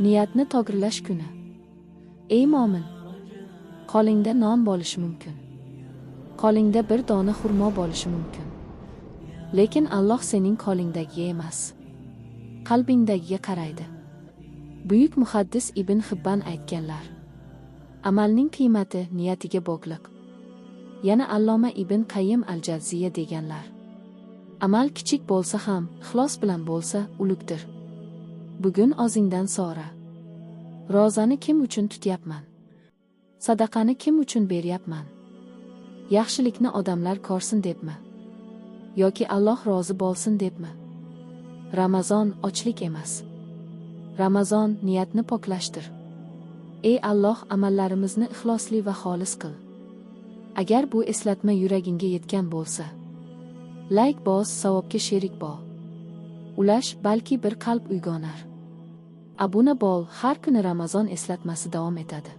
Niyatni tog'irlash kuni. Ey mo'min, qo'lingda non bo'lishi mumkin. Qo'lingda bir dona xurmo bo'lishi mumkin. Lekin Alloh sening qo'lingdagiga emas, qalbingdagiga qaraydi. Buyuk muhaddis Ibn Hibban aytganlar: amalning qiymati niyatiga bog'liq. Yana Alloma Ibn Qayyim al-Jazziya deganlar: amal kichik bo'lsa ham, ixlos bilan bo'lsa, ulug'dir. Bugun o'zingdan so'ra. Ro'zani kim uchun tutyapman? Sadaqani kim uchun beryapman? Yaxshilikni odamlar ko'rsin debmi? Yoki Alloh rozi bo'lsin debmi? Ramazon ochlik emas. Ramazon niyatni poklashdir. Ey Alloh, amallarimizni ixlosli va xolis qil. Agar bu eslatma yuragingga yetgan bo'lsa, like bos, savobga sherik bo'l. Ulash, balki bir qalb uyg'onar. Obuna bo'l, har kuni Ramazon eslatmasi davom etadi.